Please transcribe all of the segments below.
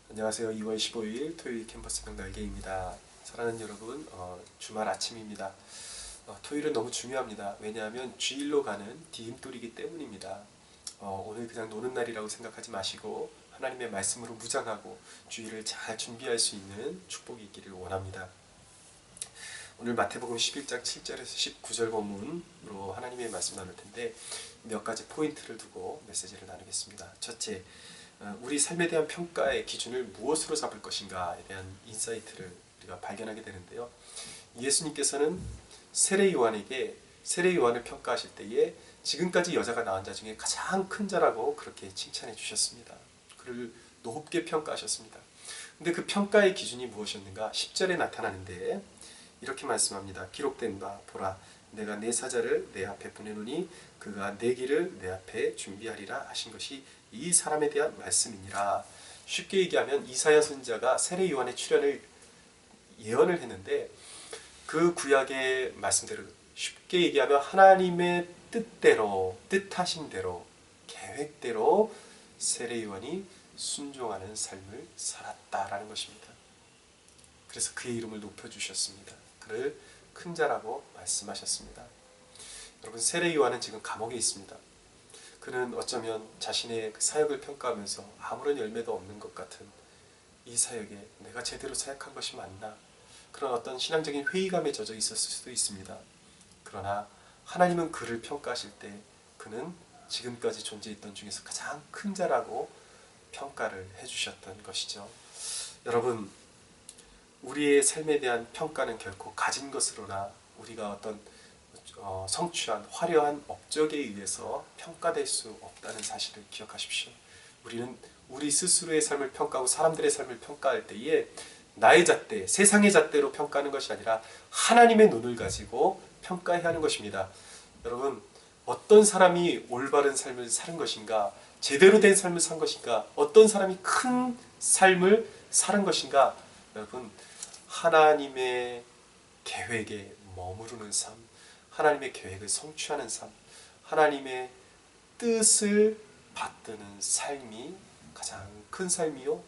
안녕하세요. 2월 15일 토요일 캠퍼스 병날개입니다. 사랑하는 여러분, 주말 아침입니다. 토요일은 너무 중요합니다. 왜냐하면 주일로 가는 디딤돌이기 때문입니다. 오늘 그냥 노는 날이라고 생각하지 마시고 하나님의 말씀으로 무장하고 주일을 잘 준비할 수 있는 축복이 있기를 원합니다. 오늘 마태복음 11장 7절에서 19절 본문으로 하나님의 말씀 나눌 텐데 몇 가지 포인트를 두고 메시지를 나누겠습니다. 첫째, 우리 삶에 대한 평가의 기준을 무엇으로 잡을 것인가에 대한 인사이트를 우리가 발견하게 되는데요. 예수님께서는 세례 요한을 평가하실 때에 지금까지 여자가 낳은 자 중에 가장 큰 자라고 그렇게 칭찬해 주셨습니다. 그를 높게 평가하셨습니다. 근데 그 평가의 기준이 무엇이었는가? 10절에 나타나는데 이렇게 말씀합니다. 기록된 바 보라, 내가 내 사자를 내 앞에 보내노니 그가 내 길을 내 앞에 준비하리라 하신 것이 이 사람에 대한 말씀이니라. 쉽게 얘기하면 이사야 선지자가 세례 요한의 출현을 예언을 했는데 그 구약의 말씀대로 쉽게 얘기하면 하나님의 뜻대로, 뜻하신 대로, 계획대로 세례 요한이 순종하는 삶을 살았다라는 것입니다. 그래서 그의 이름을 높여주셨습니다. 그를 큰 자라고 말씀하셨습니다. 여러분, 세례 요한은 지금 감옥에 있습니다. 그는 어쩌면 자신의 사역을 평가하면서 아무런 열매도 없는 것 같은 이 사역에 내가 제대로 사역한 것이 맞나? 그런 어떤 신앙적인 회의감에 젖어 있었을 수도 있습니다. 그러나 하나님은 그를 평가하실 때 그는 지금까지 존재했던 중에서 가장 큰 자라고 평가를 해주셨던 것이죠. 여러분, 우리의 삶에 대한 평가는 결코 가진 것으로나 우리가 어떤 성취한 화려한 업적에 의해서 평가될 수 없다는 사실을 기억하십시오. 우리는 우리 스스로의 삶을 평가하고 사람들의 삶을 평가할 때에 나의 잣대, 세상의 잣대로 평가하는 것이 아니라 하나님의 눈을 가지고 평가해야 하는 것입니다. 여러분, 어떤 사람이 올바른 삶을 사는 것인가, 제대로 된 삶을 산 것인가, 어떤 사람이 큰 삶을 사는 것인가, 여러분, 하나님의 계획에 머무르는 삶, 하나님의 계획을 성취하는 삶, 하나님의 뜻을 받드는 삶이 가장 큰 삶이요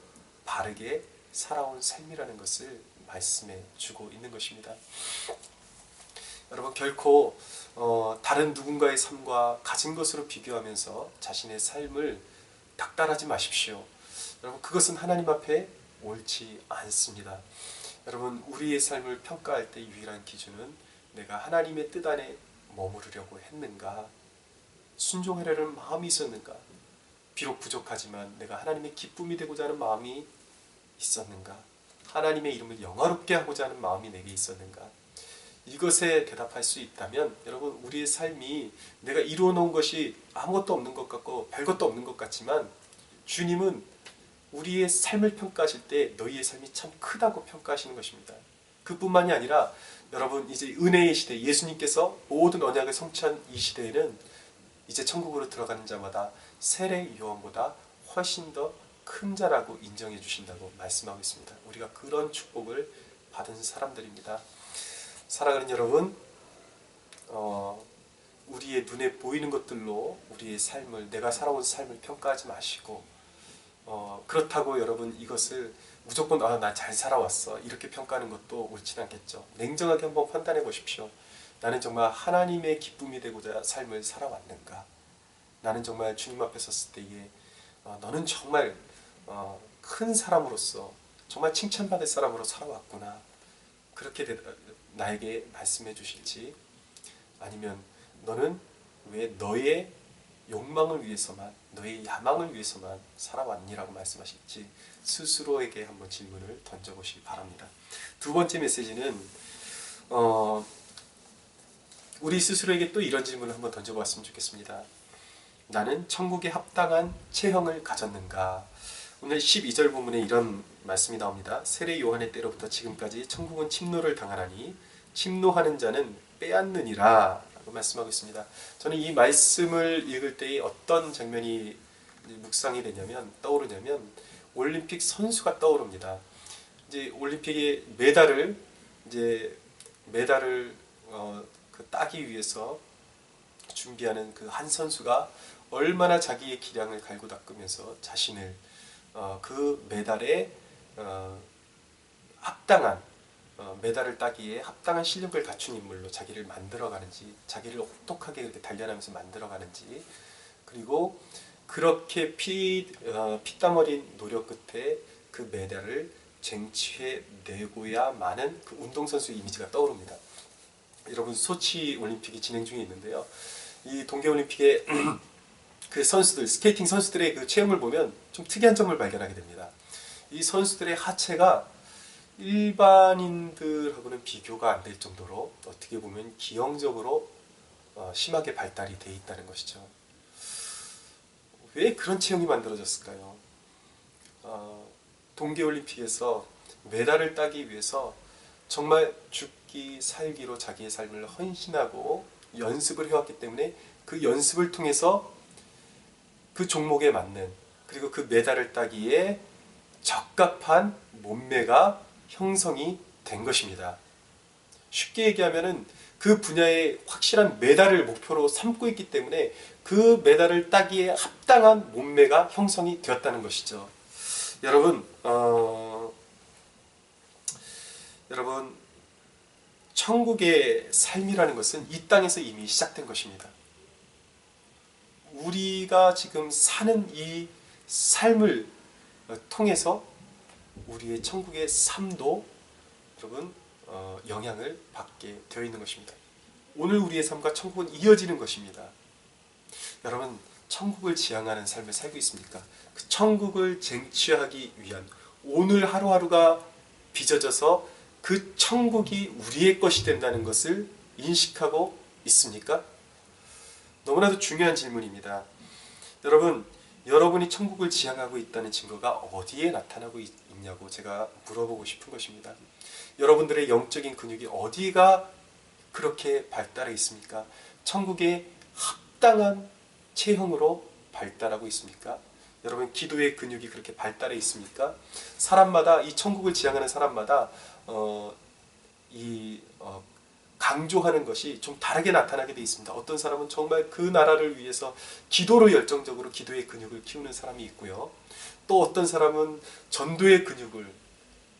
바르게 살아온 삶이라는 것을 말씀해 주고 있는 것입니다. 여러분, 결코 다른 누군가의 삶과 가진 것으로 비교하면서 자신의 삶을 닥달하지 마십시오. 여러분, 그것은 하나님 앞에 옳지 않습니다. 여러분, 우리의 삶을 평가할 때 유일한 기준은 내가 하나님의 뜻 안에 머무르려고 했는가? 순종하려는 마음이 있었는가? 비록 부족하지만 내가 하나님의 기쁨이 되고자 하는 마음이 있었는가? 하나님의 이름을 영화롭게 하고자 하는 마음이 내게 있었는가? 이것에 대답할 수 있다면 여러분, 우리의 삶이 내가 이루어 놓은 것이 아무것도 없는 것 같고 별것도 없는 것 같지만 주님은 우리의 삶을 평가하실 때 너희의 삶이 참 크다고 평가하시는 것입니다. 그뿐만이 아니라 여러분, 이제 은혜의 시대, 예수님께서 모든 언약을 성취한 이 시대에는 이제 천국으로 들어가는 자마다 세례 요한보다 훨씬 더 큰 자라고 인정해 주신다고 말씀하고 있습니다. 우리가 그런 축복을 받은 사람들입니다. 사랑하는 여러분, 우리의 눈에 보이는 것들로 우리의 삶을, 내가 살아온 삶을 평가하지 마시고 그렇다고 여러분 이것을 무조건 나 잘 살아왔어 이렇게 평가하는 것도 옳진 않겠죠. 냉정하게 한번 판단해 보십시오. 나는 정말 하나님의 기쁨이 되고자 삶을 살아왔는가? 나는 정말 주님 앞에 섰을 때에 너는 정말 큰 사람으로서 정말 칭찬받을 사람으로 살아왔구나, 그렇게 나에게 말씀해 주실지, 아니면 너는 왜 너의 욕망을 위해서만, 너의 야망을 위해서만 살아왔니라고 말씀하실지 스스로에게 한번 질문을 던져보시기 바랍니다. 두 번째 메시지는 우리 스스로에게 또 이런 질문을 한번 던져보았으면 좋겠습니다. 나는 천국에 합당한 체형을 가졌는가? 오늘 12절 본문에 이런 말씀이 나옵니다. 세례 요한의 때로부터 지금까지 천국은 침노를 당하나니 침노하는 자는 빼앗느니라 라고 말씀하고 있습니다. 저는 이 말씀을 읽을 때에 어떤 장면이 묵상이 되냐면, 떠오르냐면 올림픽 선수가 떠오릅니다. 이제 올림픽의 메달을 따기 위해서 준비하는 그 한 선수가 얼마나 자기의 기량을 갈고 닦으면서 자신을 그 메달에 합당한 메달을 따기에 합당한 실력을 갖춘 인물로 자기를 만들어가는지, 자기를 혹독하게 그렇게 단련하면서 만들어가는지, 그리고 그렇게 피땀 어린 노력 끝에 그 메달을 쟁취해내고야만은 그 운동선수의 이미지가 떠오릅니다. 여러분, 소치 올림픽이 진행 중에 있는데요. 이 동계올림픽의 그 선수들, 스케이팅 선수들의 그 체형을 보면 좀 특이한 점을 발견하게 됩니다. 이 선수들의 하체가 일반인들하고는 비교가 안 될 정도로 어떻게 보면 기형적으로 심하게 발달이 돼 있다는 것이죠. 왜 그런 체형이 만들어졌을까요? 동계올림픽에서 메달을 따기 위해서 정말 죽기 살기로 자기의 삶을 헌신하고 연습을 해왔기 때문에 그 연습을 통해서 그 종목에 맞는, 그리고 그 메달을 따기에 적합한 몸매가 형성이 된 것입니다. 쉽게 얘기하면은 그 분야에 확실한 메달을 목표로 삼고 있기 때문에 그 메달을 따기에 합당한 몸매가 형성이 되었다는 것이죠. 여러분, 여러분, 천국의 삶이라는 것은 이 땅에서 이미 시작된 것입니다. 우리가 지금 사는 이 삶을 통해서 우리의 천국의 삶도 여러분 영향을 받게 되어 있는 것입니다. 오늘 우리의 삶과 천국은 이어지는 것입니다. 여러분, 천국을 지향하는 삶을 살고 있습니까? 그 천국을 쟁취하기 위한 오늘 하루하루가 빚어져서 그 천국이 우리의 것이 된다는 것을 인식하고 있습니까? 너무나도 중요한 질문입니다. 여러분, 여러분이 천국을 지향하고 있다는 증거가 어디에 나타나고 있냐고 제가 물어보고 싶은 것입니다. 여러분들의 영적인 근육이 어디가 그렇게 발달해 있습니까? 천국에 합당한 체형으로 발달하고 있습니까? 여러분, 기도의 근육이 그렇게 발달해 있습니까? 사람마다, 이 천국을 지향하는 사람마다 강조하는 것이 좀 다르게 나타나게 되어 있습니다. 어떤 사람은 정말 그 나라를 위해서 기도로 열정적으로 기도의 근육을 키우는 사람이 있고요. 또 어떤 사람은 전도의 근육을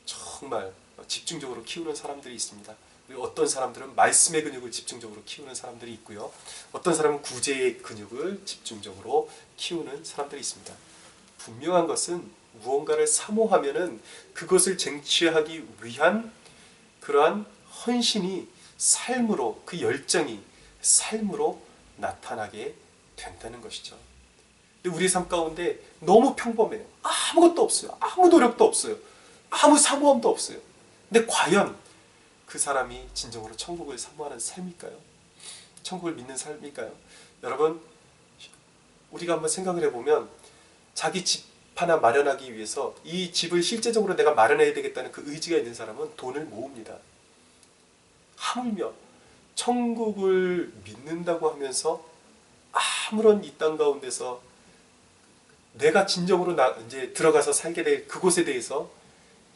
정말 집중적으로 키우는 사람들이 있습니다. 그리고 어떤 사람들은 말씀의 근육을 집중적으로 키우는 사람들이 있고요. 어떤 사람은 구제의 근육을 집중적으로 키우는 사람들이 있습니다. 분명한 것은 무언가를 사모하면은 그것을 쟁취하기 위한 그러한 헌신이 삶으로, 그 열정이 삶으로 나타나게 된다는 것이죠. 근데 우리 삶 가운데 너무 평범해요. 아무것도 없어요. 아무 노력도 없어요. 아무 사모함도 없어요. 근데 과연 그 사람이 진정으로 천국을 사모하는 삶일까요? 천국을 믿는 삶일까요? 여러분, 우리가 한번 생각을 해보면 자기 집 하나 마련하기 위해서 이 집을 실제적으로 내가 마련해야 되겠다는 그 의지가 있는 사람은 돈을 모읍니다. 하물며 천국을 믿는다고 하면서 아무런 이 땅 가운데서 내가 진정으로 이제 들어가서 살게 될 그곳에 대해서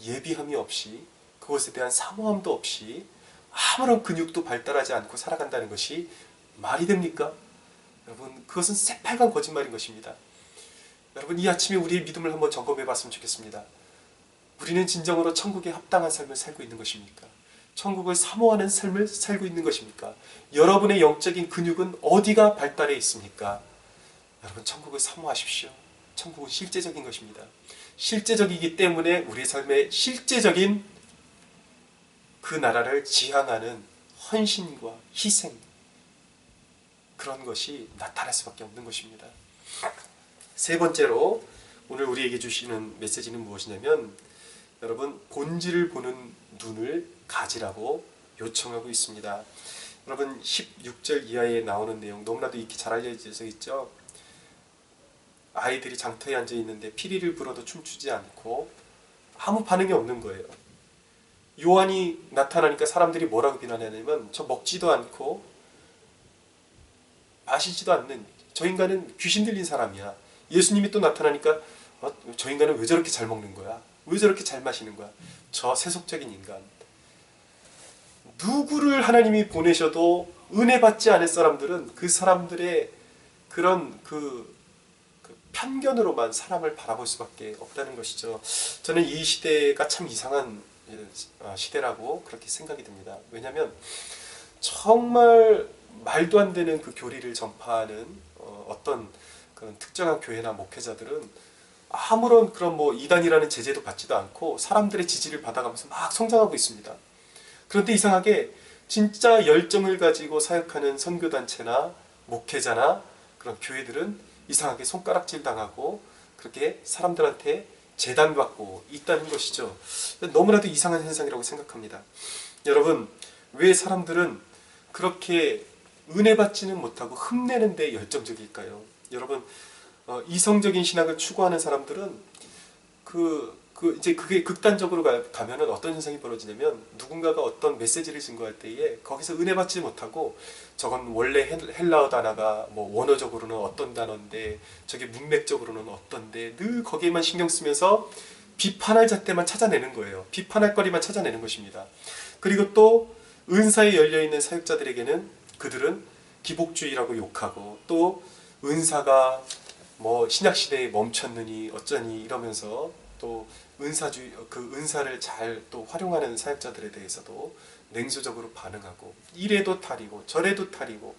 예비함이 없이, 그것에 대한 사모함도 없이 아무런 근육도 발달하지 않고 살아간다는 것이 말이 됩니까? 여러분, 그것은 새빨간 거짓말인 것입니다. 여러분, 이 아침에 우리의 믿음을 한번 점검해 봤으면 좋겠습니다. 우리는 진정으로 천국에 합당한 삶을 살고 있는 것입니까? 천국을 사모하는 삶을 살고 있는 것입니까? 여러분의 영적인 근육은 어디가 발달해 있습니까? 여러분, 천국을 사모하십시오. 천국은 실제적인 것입니다. 실제적이기 때문에 우리 삶의 실제적인 그 나라를 지향하는 헌신과 희생, 그런 것이 나타날 수밖에 없는 것입니다. 세 번째로 오늘 우리에게 주시는 메시지는 무엇이냐면, 여러분, 본질을 보는 눈을 가지라고 요청하고 있습니다. 여러분, 16절 이하에 나오는 내용 너무나도 익히 잘 알려져 있죠. 아이들이 장터에 앉아 있는데 피리를 불어도 춤추지 않고 아무 반응이 없는 거예요. 요한이 나타나니까 사람들이 뭐라고 비난하냐면, 저 먹지도 않고 마시지도 않는 저 인간은 귀신 들린 사람이야. 예수님이 또 나타나니까 저 인간은 왜 저렇게 잘 먹는 거야? 왜 저렇게 잘 마시는 거야? 저 세속적인 인간. 누구를 하나님이 보내셔도 은혜 받지 않을 사람들은 그 사람들의 그런 편견으로만 사람을 바라볼 수밖에 없다는 것이죠. 저는 이 시대가 참 이상한 시대라고 그렇게 생각이 듭니다. 왜냐하면 정말 말도 안 되는 그 교리를 전파하는 어떤 그런 특정한 교회나 목회자들은 아무런 그런 뭐 이단이라는 제재도 받지도 않고 사람들의 지지를 받아가면서 막 성장하고 있습니다. 그런데 이상하게 진짜 열정을 가지고 사역하는 선교단체나 목회자나 그런 교회들은 이상하게 손가락질 당하고 그렇게 사람들한테 재단받고 있다는 것이죠. 너무나도 이상한 현상이라고 생각합니다. 여러분, 왜 사람들은 그렇게 은혜 받지는 못하고 흠내는 데 열정적일까요? 여러분, 이성적인 신학을 추구하는 사람들은 이제 그게 극단적으로 가면은 어떤 현상이 벌어지냐면 누군가가 어떤 메시지를 증거할 때에 거기서 은혜 받지 못하고 저건 원래 헬라어 단어가 뭐 원어적으로는 어떤 단어인데 저게 문맥적으로는 어떤데 늘 거기에만 신경 쓰면서 비판할 잣대만 찾아내는 거예요. 비판할 거리만 찾아내는 것입니다. 그리고 또 은사에 열려있는 사역자들에게는 그들은 기복주의라고 욕하고 또 은사가 뭐 신약시대에 멈췄느니 어쩌니 이러면서 또 그 은사를 잘 또 활용하는 사역자들에 대해서도 냉소적으로 반응하고 이래도 탈이고 저래도 탈이고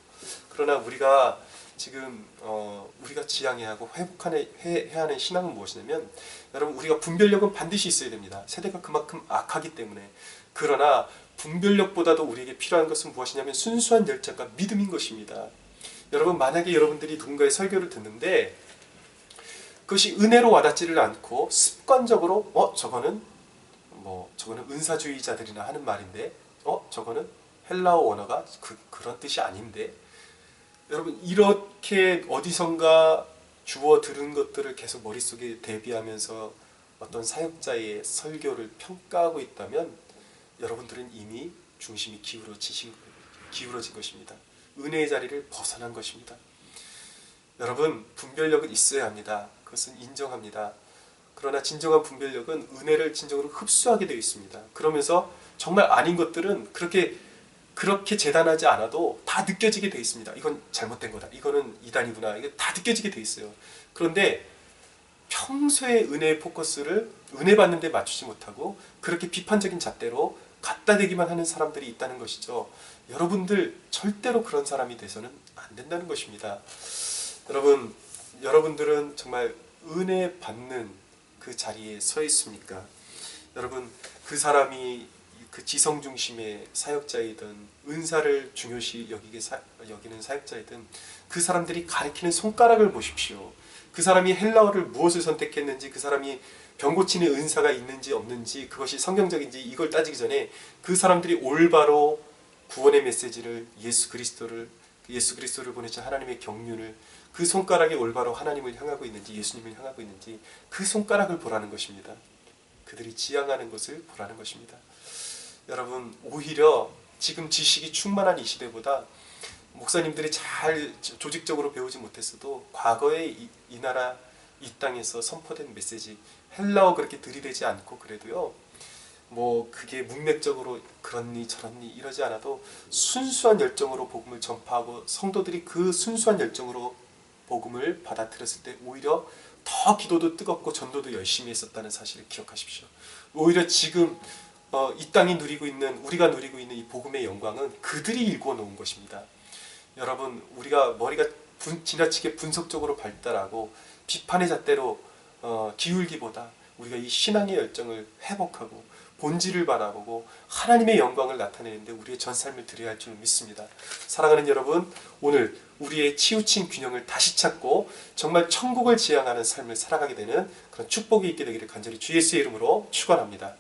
그러나 우리가 지금 우리가 지향해야 하고 회복해야 하는 신앙은 무엇이냐면 여러분 우리가 분별력은 반드시 있어야 됩니다. 세대가 그만큼 악하기 때문에. 그러나 분별력보다도 우리에게 필요한 것은 무엇이냐면 순수한 열정과 믿음인 것입니다. 여러분 만약에 여러분들이 누군가의 설교를 듣는데 그것이 은혜로 와닿지를 않고 습관적으로 저거는 은사주의자들이나 하는 말인데 저거는 헬라어 원어가 그런 뜻이 아닌데 여러분 이렇게 어디선가 주워 들은 것들을 계속 머릿속에 대비하면서 어떤 사역자의 설교를 평가하고 있다면 여러분들은 이미 중심이 기울어진 것입니다. 은혜의 자리를 벗어난 것입니다. 여러분 분별력은 있어야 합니다. 그것은 인정합니다. 그러나 진정한 분별력은 은혜를 진정으로 흡수하게 되어 있습니다. 그러면서 정말 아닌 것들은 그렇게 재단하지 않아도 다 느껴지게 되어 있습니다. 이건 잘못된 거다. 이거는 이단이구나. 이게 다 느껴지게 되어 있어요. 그런데 평소에 은혜의 포커스를 은혜 받는 데 맞추지 못하고 그렇게 비판적인 잣대로 갖다 대기만 하는 사람들이 있다는 것이죠. 여러분들 절대로 그런 사람이 돼서는 안 된다는 것입니다. 여러분들은 정말 은혜 받는 그 자리에 서 있습니까? 여러분 그 사람이 그 지성 중심의 사역자이든 은사를 중요시 여기는 사역자이든 그 사람들이 가리키는 손가락을 보십시오. 그 사람이 헬라어를 무엇을 선택했는지 그 사람이 병 고치는 은사가 있는지 없는지 그것이 성경적인지 이걸 따지기 전에 그 사람들이 올바로 구원의 메시지를 예수 그리스도를 보내신 하나님의 경륜을 그 손가락이 올바로 하나님을 향하고 있는지 예수님을 향하고 있는지 그 손가락을 보라는 것입니다. 그들이 지향하는 것을 보라는 것입니다. 여러분 오히려 지금 지식이 충만한 이 시대보다 목사님들이 잘 조직적으로 배우지 못했어도 과거에 이 나라 이 땅에서 선포된 메시지 헬라어 그렇게 들이대지 않고 그래도요 뭐 그게 문맥적으로 그렇니 저렇니 이러지 않아도 순수한 열정으로 복음을 전파하고 성도들이 그 순수한 열정으로 복음을 받아들였을 때 오히려 더 기도도 뜨겁고 전도도 열심히 했었다는 사실을 기억하십시오. 오히려 지금 이 땅이 우리가 누리고 있는 이 복음의 영광은 그들이 일궈 놓은 것입니다. 여러분 우리가 머리가 지나치게 분석적으로 발달하고 비판의 잣대로 기울기보다 우리가 이 신앙의 열정을 회복하고 본질을 바라보고 하나님의 영광을 나타내는데 우리의 전 삶을 드려야 할 줄 믿습니다. 사랑하는 여러분 오늘 우리의 치우친 균형을 다시 찾고 정말 천국을 지향하는 삶을 살아가게 되는 그런 축복이 있게 되기를 간절히 주 예수의 이름으로 축원합니다.